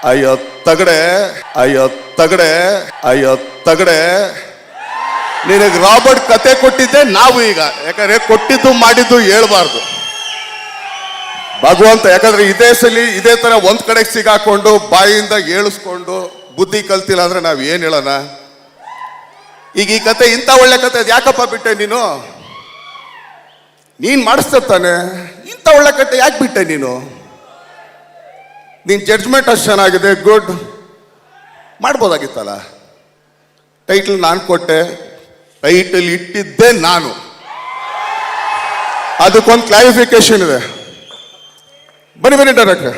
ಅಯ್ಯೋ ತಗಡೆ, ಅಯ್ಯೋ ತಗಡೆ, ಅಯ್ಯೋ ತಗಡೆ, ನಿನಗೆ ರಾಬರ್ಟ್ ಕತೆ ಕೊಟ್ಟಿದ್ದೆ ನಾವು ಈಗ. ಯಾಕಂದ್ರೆ ಕೊಟ್ಟಿದ್ದು ಮಾಡಿದ್ದು ಹೇಳ್ಬಾರ್ದು ಭಗವಂತ. ಯಾಕಂದ್ರೆ ಇದೇ ಸಲಿ ಇದೇ ತರ ಒಂದ್ ಕಡೆಗೆ ಸಿಗಾಕೊಂಡು ಬಾಯಿಂದ ಏಳಿಸ್ಕೊಂಡು ಬುದ್ಧಿ ಕಲ್ತಿಲ್ಲ ಅಂದ್ರೆ ನಾವ್ ಏನ್ ಹೇಳೋಣ. ಈಗ ಈ ಕತೆ ಇಂಥ ಒಳ್ಳೆ ಕತೆ ಅದು ಯಾಕಪ್ಪ ಬಿಟ್ಟೆ ನೀನು? ನೀನ್ ಮಾಡಿಸ್ತಾನೆ ಇಂಥ ಒಳ್ಳೆ ಕತೆ ಯಾಕೆ ಬಿಟ್ಟೆ ನೀನು? ನಿನ್ ಜಡ್ಜ್ಮೆಂಟ್ ಅಷ್ಟು ಚೆನ್ನಾಗಿದೆ, ಗುಡ್, ಮಾಡ್ಬೋದಾಗಿತ್ತಲ್ಲ. ಟೈಟಲ್ ನಾನು ಕೊಟ್ಟೆ, ಟೈಟಲ್ ಇಟ್ಟಿದ್ದೆ ನಾನು. ಅದಕ್ಕೊಂದು ಕ್ಲಾರಿಫಿಕೇಶನ್ ಇದೆ. ಬನ್ನಿ ಡೈರೆಕ್ಟರ್.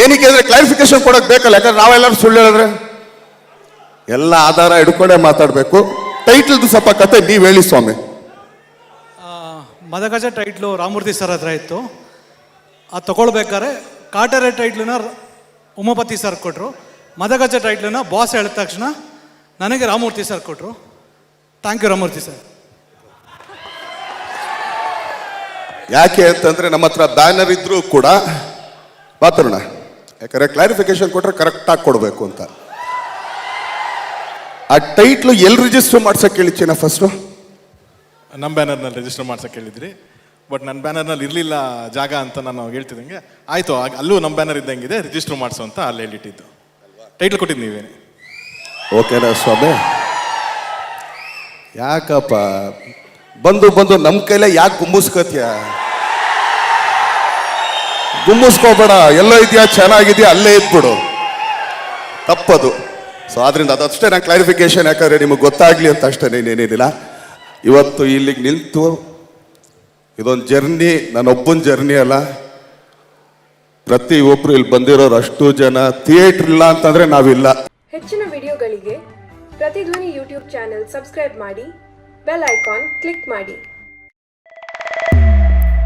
ಏನಕ್ಕೆ ಅಂದ್ರೆ ಕ್ಲಾರಿಫಿಕೇಶನ್ ಕೊಡಕ್ ಬೇಕಲ್ಲ. ಯಾಕಂದ್ರೆ ನಾವೆಲ್ಲರೂ ಸುಳ್ಳು ಹೇಳಿದ್ರೆ ಎಲ್ಲ ಆಧಾರ ಹಿಡ್ಕೊಂಡೇ ಮಾತಾಡಬೇಕು. ಟೈಟಲ್ದು ಸ್ವಲ್ಪ ಕತೆ ನೀವು ಹೇಳಿ ಸ್ವಾಮಿ. ಮದಗಜ ಟೈಟ್ಲು ರಾಮಮೂರ್ತಿ ಸರ್ ಹತ್ರ ಇತ್ತು. ಅದು ತಗೊಳ್ಬೇಕಾದ್ರೆ ಕಾಟರೆ ಟೈಟ್ಲನ್ನ ಉಮಾಪತಿ ಸರ್ ಕೊಟ್ಟರು. ಮದಗಜ ಟೈಟ್ಲನ್ನ ಬಾಸ್ ಹೇಳಿದ ತಕ್ಷಣ ನನಗೆ ರಾಮಮೂರ್ತಿ ಸರ್ ಕೊಟ್ಟರು. Thank you Ramamurthy sir. ಯಾಕೆ ಅಂತಂದ್ರೆ ನಮ್ಮ ಹತ್ರ ಬ್ಯಾನರ್ ಇದ್ರೂ ಕೂಡ ಮಾತಾಡೋಣ. ಯಾಕಂದ್ರೆ ಕ್ಲಾರಿಫಿಕೇಶನ್ ಕೊಟ್ರೆ ಕರೆಕ್ಟಾಗಿ ಕೊಡಬೇಕು ಅಂತ. ಆ ಟೈಟ್ಲು ಎಲ್ಲಿ ರಿಜಿಸ್ಟರ್ ಮಾಡ್ಸಕ್ಕೆ ಹೇಳಿದ್ದೀನ ಫಸ್ಟು? ನಮ್ಮ ಬ್ಯಾನರ್ನಲ್ಲಿ ರಿಜಿಸ್ಟರ್ ಮಾಡ್ಸಕ್ಕೆ ಹೇಳಿದ್ರಿ. ಬಟ್ ನನ್ನ ಬ್ಯಾನರ್ನಲ್ಲಿ ಇರಲಿಲ್ಲ ಜಾಗ ಅಂತ ನಾನು ಹೇಳ್ತಿದ್ದಂಗೆ ಆಯಿತು, ಅಲ್ಲೂ ನಮ್ಮ ಬ್ಯಾನರ್ ಇದ್ದಂಗಿದೆ, ರಿಜಿಸ್ಟರ್ ಮಾಡಿಸು ಅಂತ ಅಲ್ಲಿ ಹೇಳಿಟ್ಟಿದ್ದು. ಟೈಟ್ಲ್ ಕೊಟ್ಟಿದ್ದು ನೀವೇನೆ. ಓಕೆನಾ ಸ್ವಾಮಿ? ಯಾಕಪ್ಪ ಬಂದು ಬಂದು ನಮ್ಮ ಕೈಲೇ ಯಾಕೆ ಗುಮ್ಮಿಸ್ಕೋತೀಯ? ಗುಮ್ಮಿಸ್ಕೋಬೇಡ. ಎಲ್ಲೋ ಇದೆಯಾ, ಚೆನ್ನಾಗಿದೆಯಾ, ಅಲ್ಲೇ ಇದ್ಬಿಡು. ತಪ್ಪದು. ಸೊ ಆದ್ರಿಂದ ಅದಷ್ಟೇ ನಾನು ಕ್ಲಾರಿಫಿಕೇಶನ್, ಯಾಕಂದ್ರೆ ನಿಮಗೆ ಗೊತ್ತಾಗ್ಲಿ ಅಂತ ಅಷ್ಟೇ, ಏನೇನಿಲ್ಲ. ಇವತ್ತು ಇಲ್ಲಿಗೆ ನಿಂತು ಇದೊಂದು ಜರ್ನಿ, ನಾನೊಬ್ಬನ ಜರ್ನಿ ಅಲ್ಲ. ಪ್ರತಿ ಒಬ್ರು ಇಲ್ಲಿ ಬಂದಿರೋರು ಅಷ್ಟು ಜನ. ಥಿಯೇಟರ್ ಇಲ್ಲ ಅಂತಂದ್ರೆ ನಾವಿಲ್ಲ. ಹೆಚ್ಚಿನ ವಿಡಿಯೋಗಳಿಗೆ ಪ್ರತಿಧ್ವನಿ ಯೂಟ್ಯೂಬ್ ಚಾನೆಲ್ ಸಬ್ಸ್ಕ್ರೈಬ್ ಮಾಡಿ, ಬೆಲ್ ಐಕಾನ್ ಕ್ಲಿಕ್ ಮಾಡಿ.